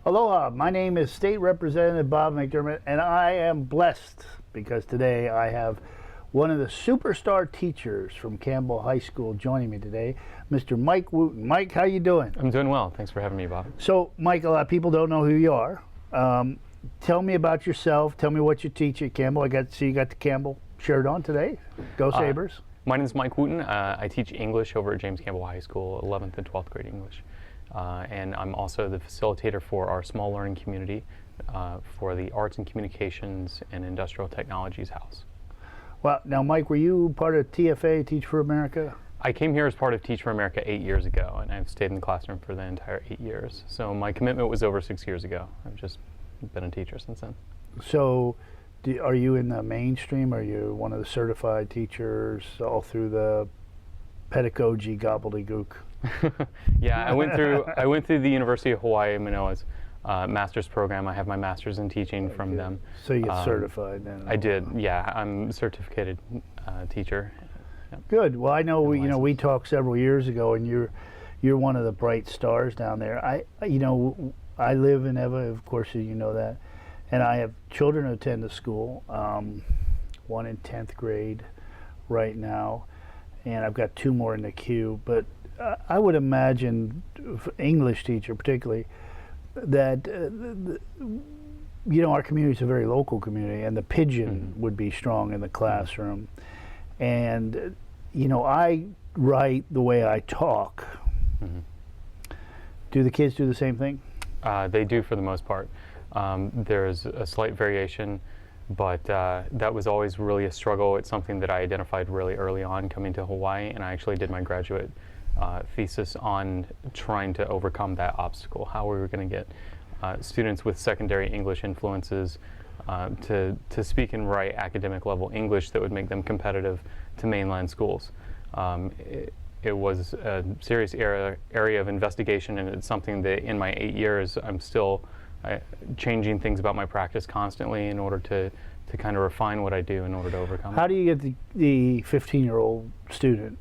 Aloha, my name is State Representative Bob McDermott, and I am blessed because today I have one of the superstar teachers from Campbell High School joining me today, Mr. Mike Wooten. Mike, how you doing? I'm doing well. Thanks for having me, Bob. So, Mike, a lot of people don't know who you are. Tell me about yourself. Tell me what you teach at Campbell. I got to see you got the Campbell shirt on today. Go Sabres. My name is Mike Wooten. I teach English over at James Campbell High School, 11th and 12th grade English. And I'm also the facilitator for our small learning community for the Arts and Communications and Industrial Technologies House. Well, now, Mike, were you part of TFA, Teach for America? I came here as part of Teach for America 8 years ago, and I've stayed in the classroom for the entire 8 years. So my commitment was over 6 years ago. I've just been a teacher since then. So are you in the mainstream? Are you one of the certified teachers all through the pedagogy gobbledygook? Yeah, I went through the University of Hawaii Manoa's master's program. I have my master's in teaching from them. So you get certified then? I did. Yeah, I'm a certificated teacher. Yep. Good. Well, I know we talked several years ago, and you're one of the bright stars down there. I live in Eva, of course you know that, and I have children who attend the school. One in 10th grade right now, and I've got 2 more in the queue. But I would imagine, English teacher particularly, that our community is a very local community, and the pidgin would be strong in the classroom. And I write the way I talk. Do the kids do the same thing? They do, for the most part. There's a slight variation, but that was always really a struggle. It's something that I identified really early on coming to Hawaii, and I actually did my graduate thesis on trying to overcome that obstacle, how we were going to get students with secondary English influences to speak and write academic level English that would make them competitive to mainland schools. It was a serious area of investigation, and it's something that in my 8 years I'm still changing things about my practice constantly in order to kind of refine what I do in order to overcome How it. do you get the 15-year-old student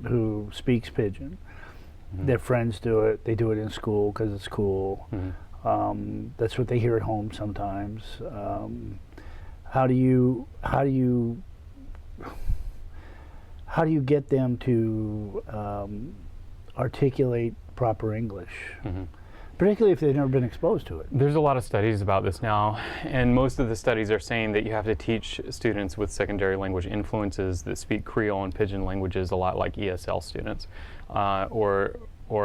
who speaks pidgin? Their friends do it. They do it in school because it's cool. That's what they hear at home sometimes. How do you get them to articulate proper English, particularly if they've never been exposed to it? There's a lot of studies about this now, and most of the studies are saying that you have to teach students with secondary language influences that speak Creole and Pidgin languages a lot like ESL students, or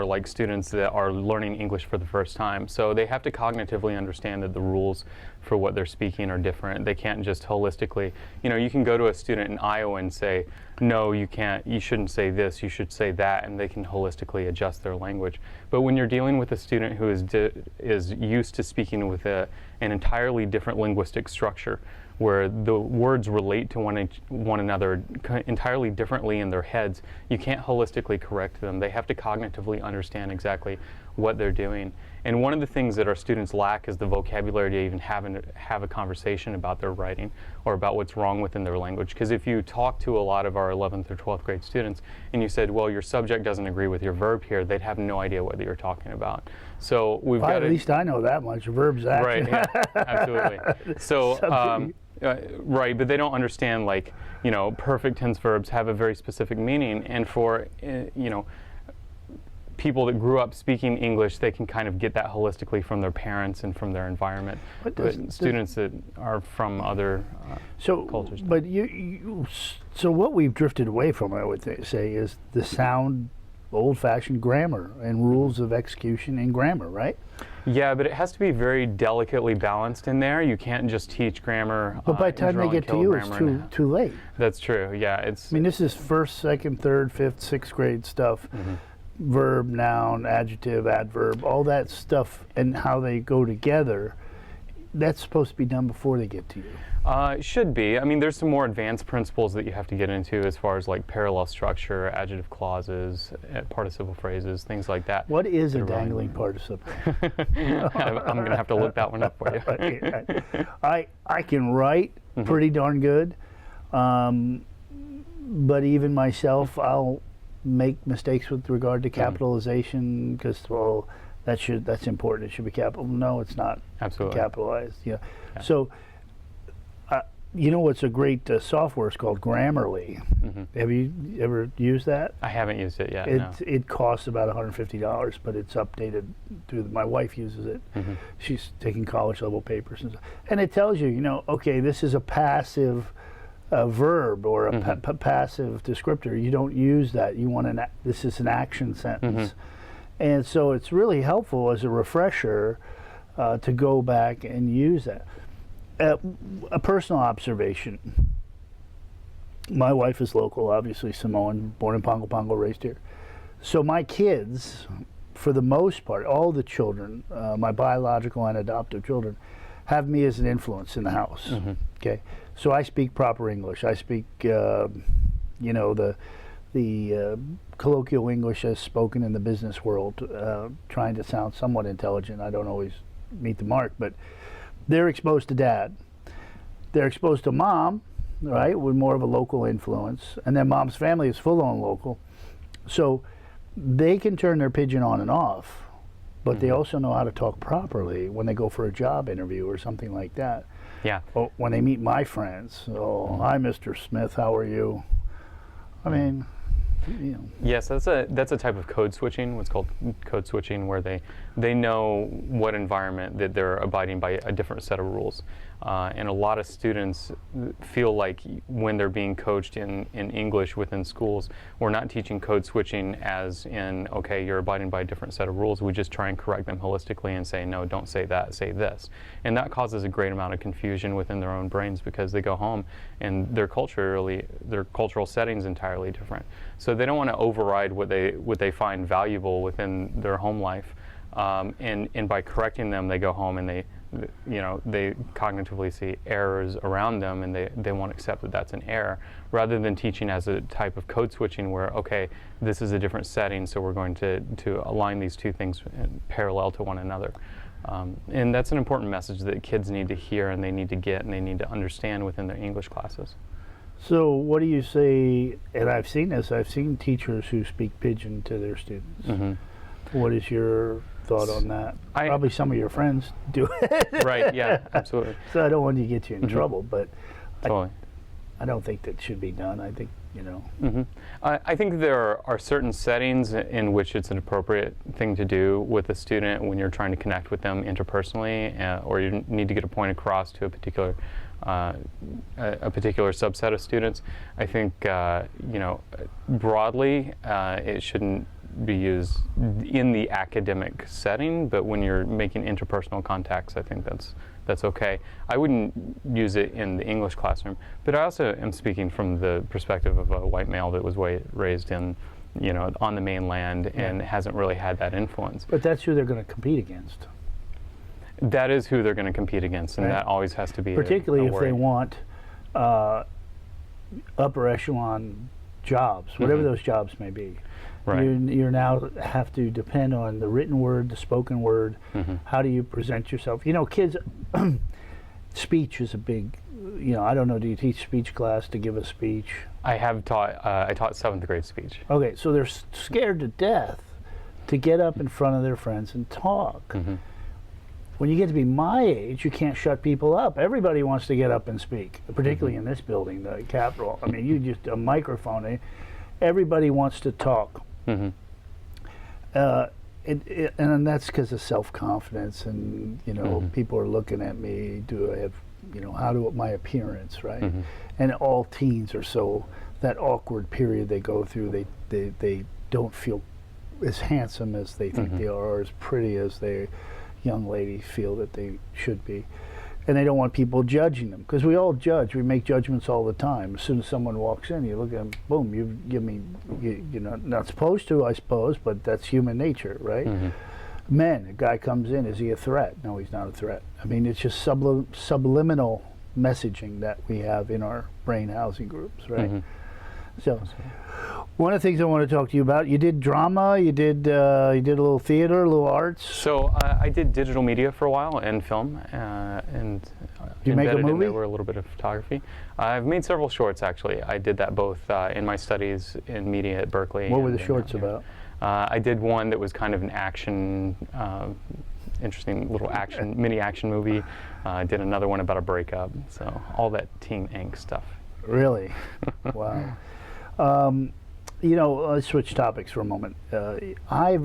like students that are learning English for the first time. So they have to cognitively understand that the rules for what they're speaking are different. They can't just holistically, you can go to a student in Iowa and say, no, you can't, you shouldn't say this, you should say that, and they can holistically adjust their language. But when you're dealing with a student who is used to speaking with an entirely different linguistic structure, where the words relate to one another entirely differently in their heads, you can't holistically correct them. They have to cognitively understand exactly what they're doing. And one of the things that our students lack is the vocabulary to even have a conversation about their writing or about what's wrong within their language. Because if you talk to a lot of our 11th or 12th grade students and you said, well, your subject doesn't agree with your verb here, they'd have no idea what you're talking about. So we've got at least I know that much. Verbs act. Right, yeah, absolutely. So, right, but they don't understand, perfect tense verbs have a very specific meaning, and for, people that grew up speaking English, they can kind of get that holistically from their parents and from their environment. But students that are from other cultures. But so what we've drifted away from, I would say, is the sound, old-fashioned grammar and rules of execution in grammar, right? Yeah, but it has to be very delicately balanced in there. You can't just teach grammar. But by the time they get to you, it's too late. That's true. Yeah, this is 1st, 2nd, 3rd, 5th, 6th grade stuff. Verb, noun, adjective, adverb, all that stuff, and how they go together. That's supposed to be done before they get to you. It should be. I mean, there's some more advanced principles that you have to get into as far as like parallel structure, adjective clauses, participle phrases, things like that. What is a dangling participle? I'm going to have to look that one up for you. I can write pretty darn good, but even myself, I'll make mistakes with regard to capitalization because, well, that's important. It should be capital. No, it's not. Absolutely. Capitalized. Yeah. Yeah. So, you know what's a great software is called Grammarly. Have you ever used that? I haven't used it yet. It costs about $150, but it's updated through. My wife uses it. She's taking college level papers and stuff, and it tells you, okay, this is a passive verb or a passive descriptor. You don't use that. You want this is an action sentence, and so it's really helpful as a refresher to go back and use that. A personal observation. My wife is local, obviously Samoan, born in Pongo Pongo, raised here. So my kids, for the most part, all the children, my biological and adoptive children, have me as an influence in the house. Okay, so I speak proper English. I speak, the colloquial English as spoken in the business world, trying to sound somewhat intelligent. I don't always meet the mark, but they're exposed to dad. They're exposed to mom, right, with more of a local influence. And then mom's family is full-on local. So they can turn their pidgin on and off, but they also know how to talk properly when they go for a job interview or something like that. Yeah. Or when they meet my friends. Oh, hi, Mr. Smith, how are you? I mean, Yes, that's a type of code switching, what's called code switching, where they know what environment that they're abiding by a different set of rules. And a lot of students feel like when they're being coached in English within schools, we're not teaching code switching as in, okay, you're abiding by a different set of rules. We just try and correct them holistically and say, no, don't say that, say this. And that causes a great amount of confusion within their own brains because they go home and their cultural setting's entirely different. So they don't want to override what they find valuable within their home life. And by correcting them, they go home and they cognitively see errors around them, and they won't accept that that's an error, rather than teaching as a type of code switching where, okay, this is a different setting, so we're going to align these two things parallel to one another. And that's an important message that kids need to hear, and they need to get, and they need to understand within their English classes. So what do you say, and I've seen this, I've seen teachers who speak pidgin to their students. What is your thought on that? Probably some of your friends do it. Right, yeah, absolutely. So I don't want to get you in trouble, but totally. I don't think that should be done. I think, I think there are certain settings in which it's an appropriate thing to do with a student when you're trying to connect with them interpersonally, or you need to get a point across to a particular subset of students. I think, broadly, it shouldn't be used in the academic setting, but when you're making interpersonal contacts, I think that's okay. I wouldn't use it in the English classroom, but I also am speaking from the perspective of a white male that was raised in, on the mainland and hasn't really had that influence. But that's who they're going to compete against. That is who they're going to compete against, and that always has to be particularly a if they want upper echelon jobs, whatever those jobs may be. Right. You now have to depend on the written word, the spoken word. How do you present yourself? Kids, speech is a big, I don't know, do you teach speech class to give a speech? I have taught, I taught 7th grade speech. Okay, so they're scared to death to get up in front of their friends and talk. When you get to be my age, you can't shut people up. Everybody wants to get up and speak, particularly in this building, the Capitol. I mean, you just, a microphone, everybody wants to talk. And that's because of self-confidence, and people are looking at me. Do I have, my appearance, right? And all teens are so that awkward period they go through. They don't feel as handsome as they think they are, or as pretty as they young ladies feel that they should be. And they don't want people judging them, because we all judge. We make judgments all the time. As soon as someone walks in, you look at them, boom, you give me, you're not supposed to, I suppose, but that's human nature, right? Men, a guy comes in, is he a threat? No, he's not a threat. I mean, it's just subliminal messaging that we have in our brain housing groups, right? So, one of the things I want to talk to you about, you did drama, you did a little theater, a little arts. So I did digital media for a while and film, and you make a movie? In there were a little bit of photography. I've made several shorts actually. I did that both in my studies in media at Berkeley. What were the shorts about? I did one that was kind of an action, interesting little mini action movie. I did another one about a breakup. So all that teen angst stuff. Really? Wow. Let's switch topics for a moment. I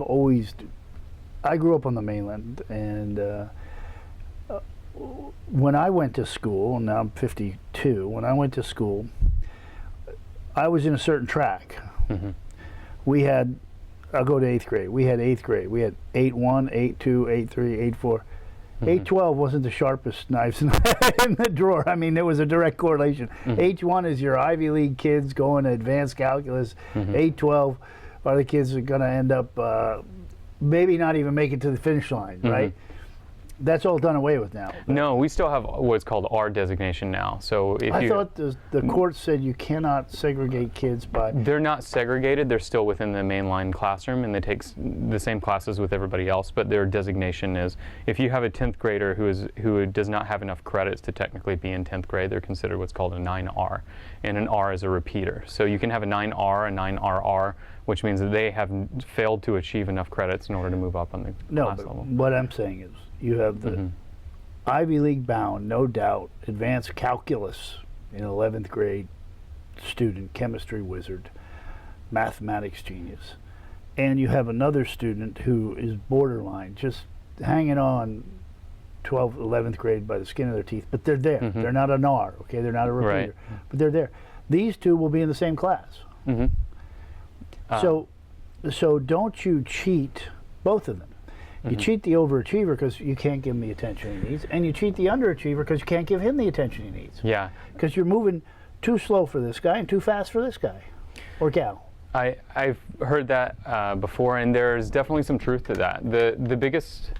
grew up on the mainland, and when I went to school, and now I'm 52, when I went to school, I was in a certain track. Mm-hmm. We had, I'll go to 8th grade. We had 8th grade. We had 8-1, 8-2, 8-3, 8-4. 8-12 wasn't the sharpest knives in the drawer. I mean, there was a direct correlation. 8-1 is your Ivy League kids going to advanced calculus. 8-12 are the kids that are going to end up maybe not even make it to the finish line, right? That's all done away with now. No, we still have what's called R designation now. So if I thought the court said you cannot segregate kids by... They're not segregated. They're still within the mainline classroom, and they take the same classes with everybody else, but their designation is, if you have a 10th grader who does not have enough credits to technically be in 10th grade, they're considered what's called a 9R, and an R is a repeater. So you can have a 9R, a 9RR, which means that they have failed to achieve enough credits in order to move up on the class level. What I'm saying is, you have the Ivy League bound, no doubt, advanced calculus in 11th grade student, chemistry wizard, mathematics genius. And you have another student who is borderline, just hanging on 12th, 11th grade by the skin of their teeth, but they're there. They're not an R, okay? They're not a repeater, but they're there. These two will be in the same class. So don't you cheat both of them. You cheat the overachiever because you can't give him the attention he needs, and you cheat the underachiever because you can't give him the attention he needs. Yeah. Because you're moving too slow for this guy and too fast for this guy or gal. I've heard that before, and there's definitely some truth to that. The biggest...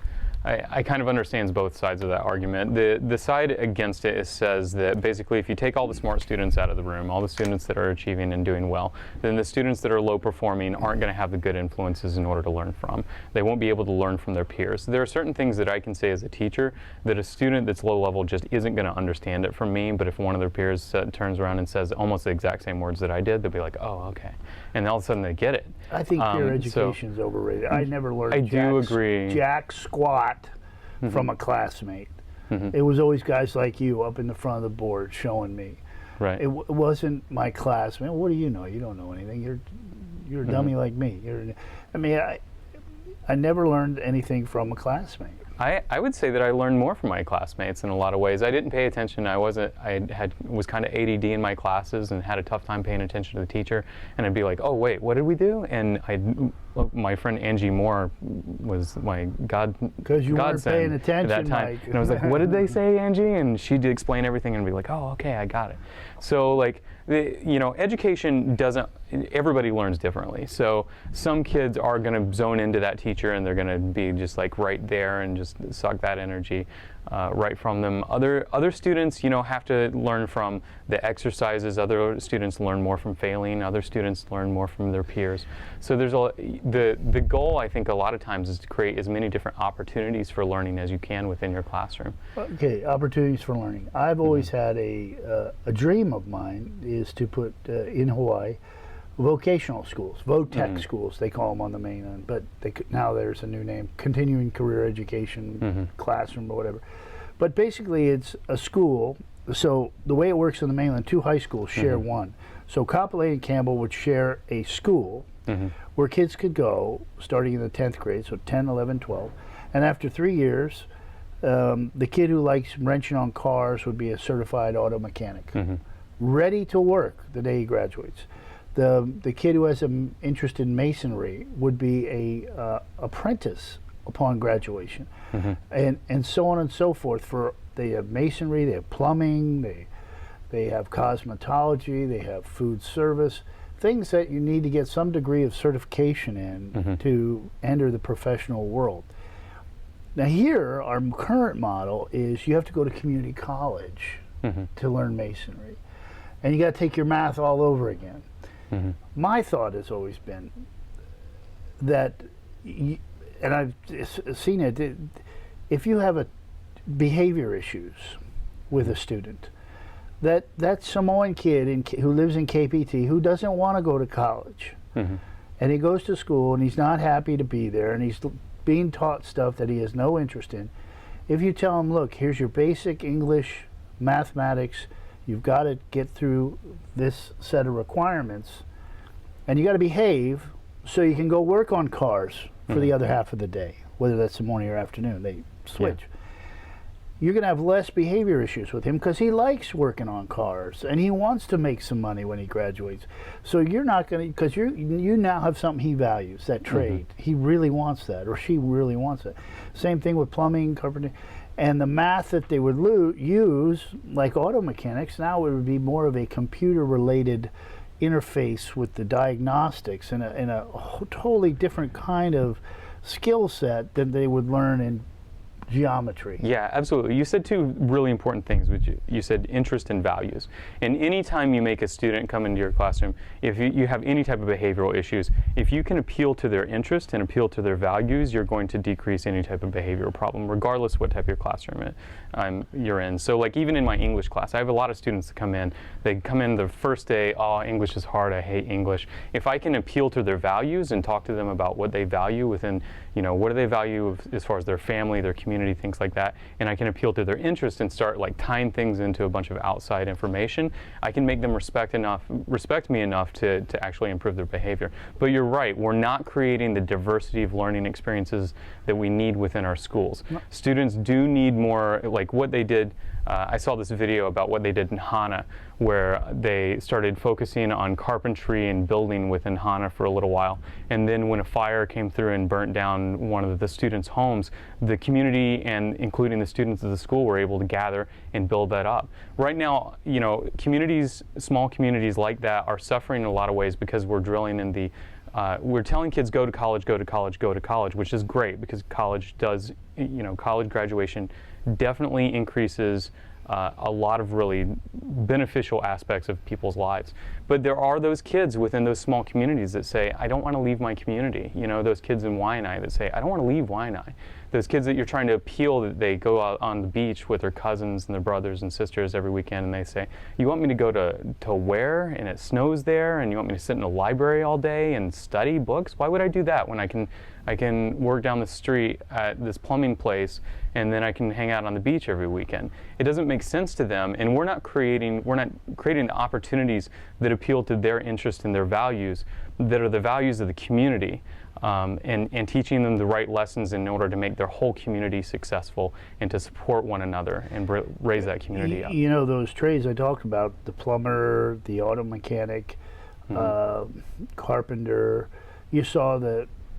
I kind of understand both sides of that argument. The side against it says that basically if you take all the smart students out of the room, all the students that are achieving and doing well, then the students that are low performing aren't going to have the good influences in order to learn from. They won't be able to learn from their peers. There are certain things that I can say as a teacher that a student that's low level just isn't going to understand it from me, but if one of their peers turns around and says almost the exact same words that I did, they'll be like, oh, okay. And all of a sudden they get it. I think peer education is overrated. I never learned jack squat from a classmate. It was always guys like you up in the front of the board showing me. Right. It wasn't my classmate. What do you know? You don't know anything. You're a dummy like me. I never learned anything from a classmate. I would say that I learned more from my classmates in a lot of ways. I didn't pay attention. I was kind of ADD in my classes and had a tough time paying attention to the teacher. And I'd be like, oh wait, what did we do? And my friend Angie Moore was my godsend weren't paying attention at that time. Mike. And I was like, what did they say, Angie? And she'd explain everything and be like, oh, okay, I got it. So like, education everybody learns differently. So some kids are going to zone into that teacher and they're going to be just like right there and just suck that energy right from them. Other students, have to learn from the exercises. Other students learn more from failing. Other students learn more from their peers. So there's the goal, I think, a lot of times is to create as many different opportunities for learning as you can within your classroom. Okay, opportunities for learning. I've always had a dream of mine is to put in Hawaii vocational schools, VOTEC schools, they call them on the mainland, but now there's a new name, continuing career education classroom or whatever. But basically it's a school, so the way it works in the mainland, two high schools share one. So Kapolei and Campbell would share a school where kids could go starting in the 10th grade, so 10, 11, 12, and after 3 years, the kid who likes wrenching on cars would be a certified auto mechanic, ready to work the day he graduates. The kid who has an interest in masonry would be a apprentice upon graduation, and so on and so forth. They have masonry, they have plumbing, they have cosmetology, they have food service, things that you need to get some degree of certification in to enter the professional world. Now here, our current model is you have to go to community college to learn masonry, and you got to take your math all over again. My thought has always been that, and I've seen it, if you have behavior issues with a student, that Samoan kid who lives in KPT who doesn't want to go to college, and he goes to school and he's not happy to be there, and he's being taught stuff that he has no interest in, if you tell him, look, here's your basic English, mathematics, you've got to get through this set of requirements, and you got to behave so you can go work on cars for the other half of the day, whether that's the morning or afternoon, they switch. You're going to have less behavior issues with him because he likes working on cars and he wants to make some money when he graduates. So you're not going to, because you now have something he values, that trade. He really wants that, or she really wants it. Same thing with plumbing, carpentry. And the math that they would use, like auto mechanics, now it would be more of a computer-related interface with the diagnostics in a totally different kind of skill set than they would learn in geometry. Yeah, absolutely. You said two really important things, which you said interest and values. And anytime you make a student come into your classroom, if you have any type of behavioral issues, if you can appeal to their interest and appeal to their values, you're going to decrease any type of behavioral problem, regardless what type of your classroom you're in. So like even in my English class, I have a lot of students that come in, they come in the first day, oh, English is hard, I hate English. If I can appeal to their values and talk to them about what they value within, what do they value as far as their family, their community, things like that, and I can appeal to their interest and start like tying things into a bunch of outside information, I can make them respect me enough to actually improve their behavior. But you're right, we're not creating the diversity of learning experiences that we need within our schools. No. Students do need more, like what they did. I saw this video about what they did in Hana, where they started focusing on carpentry and building within Hana for a little while. And then when a fire came through and burnt down one of the students' homes, the community and including the students of the school were able to gather and build that up. Right now, communities, small communities like that are suffering in a lot of ways because we're drilling in the we're telling kids go to college, go to college, go to college, which is great because college does, college graduation definitely increases a lot of really beneficial aspects of people's lives. But there are those kids within those small communities that say, I don't want to leave my community. Those kids in Waianae that say, I don't want to leave Waianae. Those kids that you're trying to appeal, that they go out on the beach with their cousins and their brothers and sisters every weekend, and they say, you want me to go to where, and it snows there, and you want me to sit in a library all day and study books? Why would I do that when I can work down the street at this plumbing place, and then I can hang out on the beach every weekend? It doesn't make sense to them, and we're not creating the opportunities that appeal to their interests and their values, that are the values of the community. And teaching them the right lessons in order to make their whole community successful and to support one another and raise that community up. Those trades I talked about, the plumber, the auto mechanic, carpenter, you saw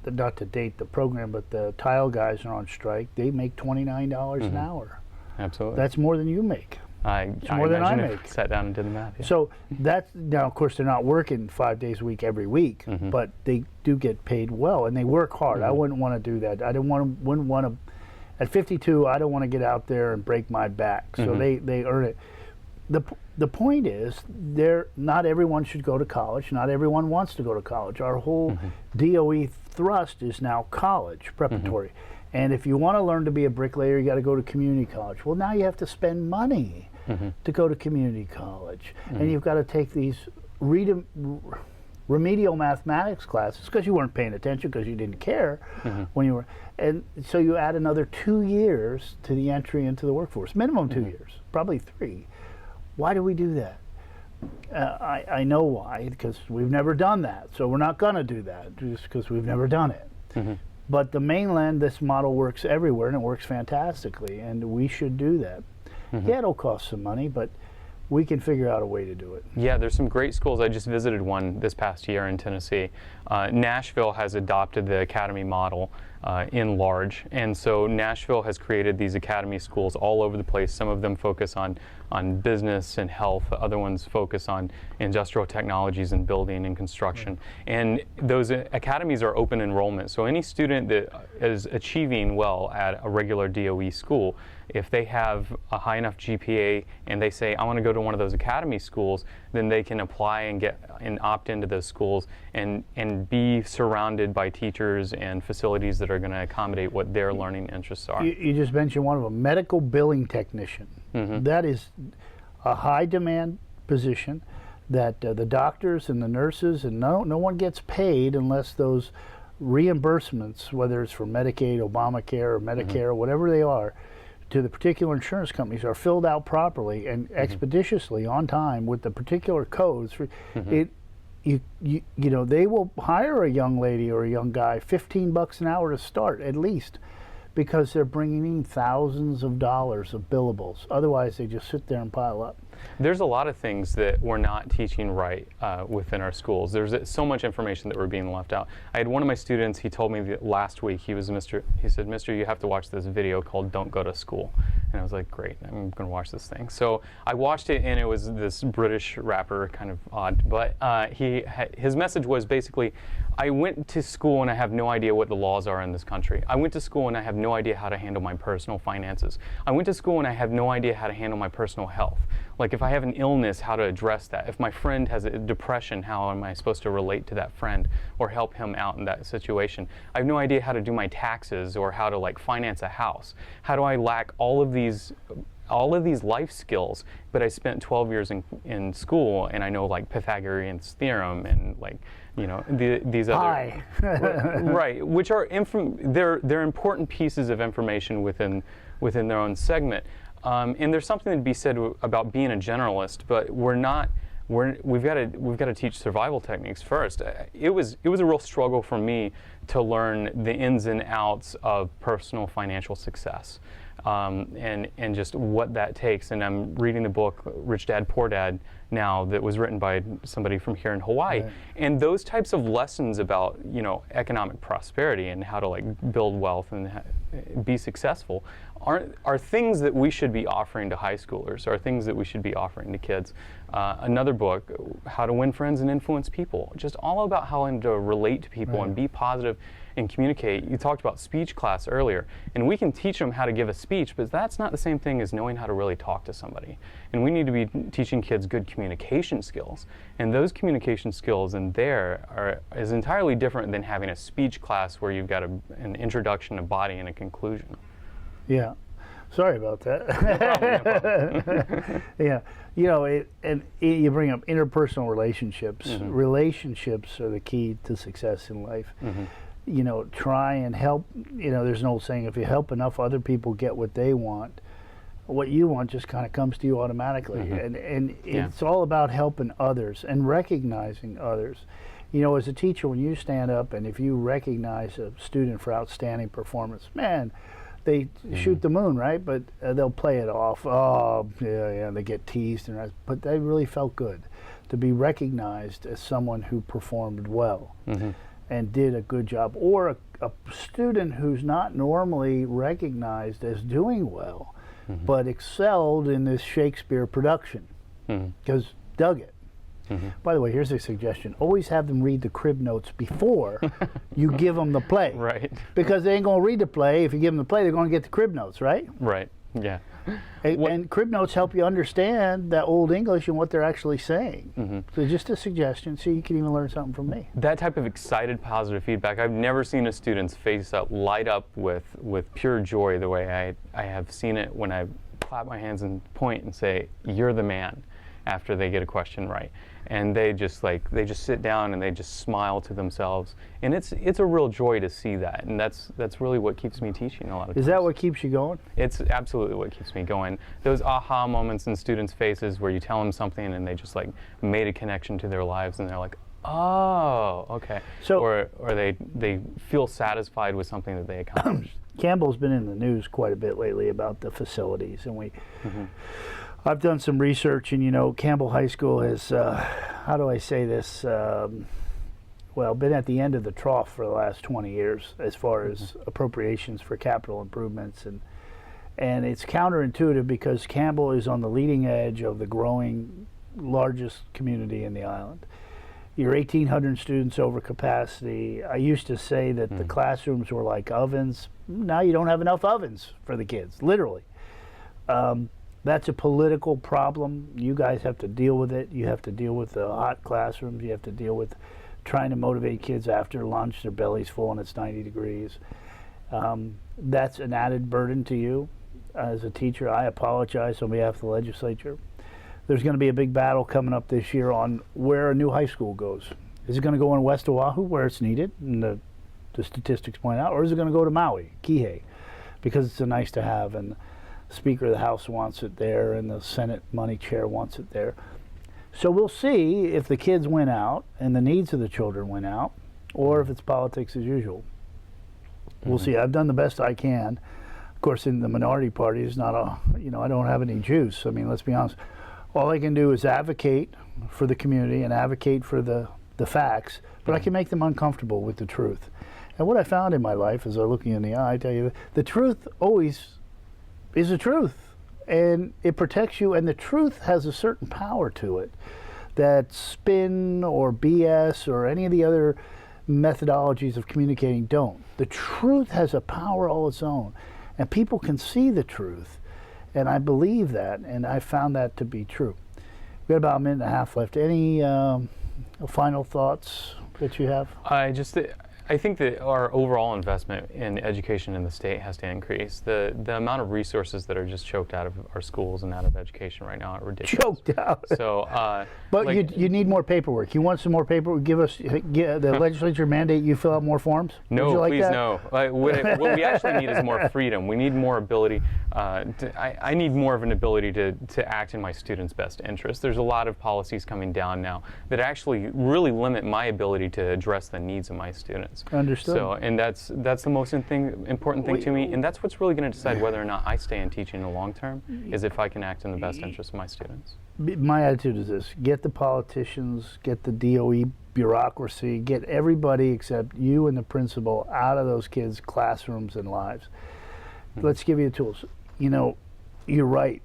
not to date the program, but the tile guys are on strike. They make $29 an hour. Absolutely. That's more than you make. It's more than I make. Sat down and did the math. Yeah. So now, of course, they're not working 5 days a week every week, but they do get paid well, and they work hard. I wouldn't want to do that. Wouldn't want to. At 52, I don't want to get out there and break my back. So they earn it. The point is, not everyone should go to college. Not everyone wants to go to college. Our whole DOE thrust is now college preparatory. And if you want to learn to be a bricklayer, you got to go to community college. Well, now you have to spend money to go to community college. And you've got to take these remedial mathematics classes because you weren't paying attention because you didn't care when you were. And so you add another 2 years to the entry into the workforce, minimum 2 years, probably 3. Why do we do that? I know why, because we've never done that. So we're not going to do that just because we've never done it. But the mainland, this model works everywhere, and it works fantastically, and we should do that. Yeah, it'll cost some money, but we can figure out a way to do it. Yeah, there's some great schools. I just visited one this past year in Tennessee. Nashville has adopted the academy model in large, and so Nashville has created these academy schools all over the place. Some of them focus on business and health. Other ones focus on industrial technologies and building and construction. And those academies are open enrollment. So any student that is achieving well at a regular DOE school, if they have a high enough GPA and they say, I want to go to one of those academy schools, then they can apply and opt into those schools and be surrounded by teachers and facilities that are going to accommodate what their learning interests are. You just mentioned one of them, medical billing technician. That is a high demand position. that the doctors and the nurses and no one gets paid unless those reimbursements, whether it's for Medicaid, Obamacare, or Medicare, or whatever they are, to the particular insurance companies are filled out properly and expeditiously on time with the particular codes. You know, they will hire a young lady or a young guy $15 an hour to start at least, because they're bringing in thousands of dollars of billables. Otherwise, they just sit there and pile up. There's a lot of things that we're not teaching right within our schools. There's so much information that we're being left out. I had one of my students, he told me that last week, he said, Mister, you have to watch this video called Don't Go to School. And I was like, great, I'm going to watch this thing. So I watched it, and it was this British rapper, kind of odd. But his message was basically, I went to school and I have no idea what the laws are in this country. I went to school and I have no idea how to handle my personal finances. I went to school and I have no idea how to handle my personal health. Like if I have an illness, how to address that. If my friend has a depression, how am I supposed to relate to that friend or help him out in that situation? I have no idea how to do my taxes or how to like finance a house. How do I lack all of these life skills, but I spent 12 years in school and I know like Pythagorean's theorem and like, you know, these other right, which are they're important pieces of information within their own segment. And there's something to be said about being a generalist, but we've got to teach survival techniques first. It was a real struggle for me to learn the ins and outs of personal financial success, and just what that takes. And I'm reading the book Rich Dad Poor Dad now that was written by somebody from here in Hawaii, right. And those types of lessons about, you know, economic prosperity and how to like build wealth and be successful are things that we should be offering to high schoolers, are things that we should be offering to kids. Another book, How to Win Friends and Influence People, just all about how to relate to people, right. And be positive and communicate. You talked about speech class earlier, and we can teach them how to give a speech, but that's not the same thing as knowing how to really talk to somebody. And we need to be teaching kids good communication skills. And those communication skills in there is entirely different than having a speech class where you've got an introduction, a body, and a conclusion. Yeah. Sorry about that. No problem. Yeah. You know, you bring up interpersonal relationships. Mm-hmm. Relationships are the key to success in life. Mm-hmm. You know, try and help. You know, there's an old saying, if you help enough other people get what they want, what you want just kind of comes to you automatically. Mm-hmm. And it's all about helping others and recognizing others. You know, as a teacher, when you stand up and if you recognize a student for outstanding performance, man, they shoot the moon, right? But they'll play it off. Oh, yeah, they get teased, but they really felt good to be recognized as someone who performed well. Mm-hmm. And did a good job, or a student who's not normally recognized as doing well, mm-hmm. but excelled in this Shakespeare production because dug it. Mm-hmm. By the way, here's a suggestion. Always have them read the crib notes before you give them the play. Right. Because they ain't going to read the play. If you give them the play, they're going to get the crib notes, right? Right, yeah. And crib notes help you understand that Old English and what they're actually saying. Mm-hmm. So just a suggestion, so you can even learn something from me. That type of excited, positive feedback, I've never seen a student's face light up with pure joy the way I have seen it when I clap my hands and point and say, "You're the man," after they get a question right. And they just sit down and they just smile to themselves, and it's a real joy to see that, and that's really what keeps me teaching a lot of times. Is that what keeps you going? It's absolutely what keeps me going. Those aha moments in students' faces where you tell them something and they just like made a connection to their lives, and they're like, oh, okay. So, or they feel satisfied with something that they accomplished. Campbell's been in the news quite a bit lately about the facilities, and I've done some research, and you know, Campbell High School has, how do I say this, been at the end of the trough for the last 20 years as far as appropriations for capital improvements, and it's counterintuitive because Campbell is on the leading edge of the growing largest community in the island. You're 1,800 students over capacity. I used to say that the classrooms were like ovens. Now you don't have enough ovens for the kids, literally. That's a political problem. You guys have to deal with it. You have to deal with the hot classrooms. You have to deal with trying to motivate kids after lunch, their belly's full and it's 90 degrees. That's an added burden to you as a teacher. I apologize on behalf of the legislature. there's going to be a big battle coming up this year on where a new high school goes. Is it going to go in West Oahu where it's needed, and the statistics point out, or is it going to go to Maui, Kihei, because it's a nice to have, and the Speaker of the House wants it there, and the Senate money chair wants it there. So we'll see if the kids win out and the needs of the children win out, or if it's politics as usual. We'll see. I've done the best I can. Of course, in the minority party, is not a, I don't have any juice. I mean, let's be honest. All I can do is advocate for the community and advocate for the facts, but I can make them uncomfortable with the truth. And what I found in my life, as I look you in the eye, I tell you, the truth always is the truth, and it protects you, and the truth has a certain power to it that spin or BS or any of the other methodologies of communicating don't. The truth has a power all its own, and people can see the truth, and I believe that, and I found that to be true. We got about a minute and a half left. Any final thoughts that you have? I think that our overall investment in education in the state has to increase. The amount of resources that are just choked out of our schools and out of education right now are ridiculous. Choked out. So, but you need more paperwork. You want some more paperwork? Give the legislature mandate you fill out more forms? No, like please that? no. What we actually need is more freedom. We need more ability. I need more of an ability to act in my students' best interest. There's a lot of policies coming down now that actually really limit my ability to address the needs of my students. Understood. So, and that's the most important thing to me, and that's what's really going to decide whether or not I stay in teaching in the long term, is if I can act in the best interest of my students. My attitude is this: get the politicians, get the DOE bureaucracy, get everybody except you and the principal out of those kids' classrooms and lives. Let's give you the tools. You're right.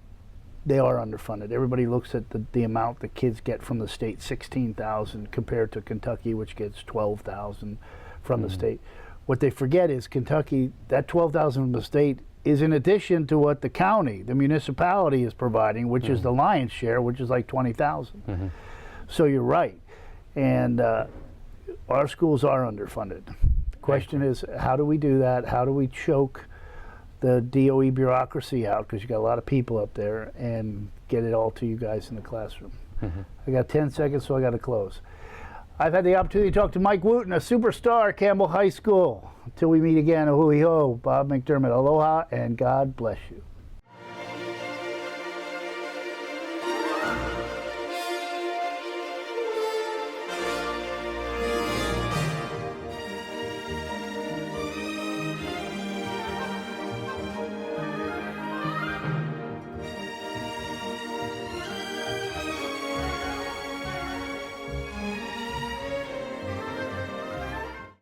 They are underfunded. Everybody looks at the amount the kids get from the state, $16,000, compared to Kentucky, which gets $12,000 from the state. What they forget is Kentucky, that $12,000 from the state is in addition to what the county, the municipality is providing, which is the lion's share, which is like $20,000. So you're right. And our schools are underfunded. The question is, how do we do that? How do we choke the DOE bureaucracy out, because you got a lot of people up there, and get it all to you guys in the classroom? I got 10 seconds, so I got to close. I've had the opportunity to talk to Mike Wooten, a superstar at Campbell High School. Until we meet again, ahui ho, Bob McDermott, aloha, and God bless you.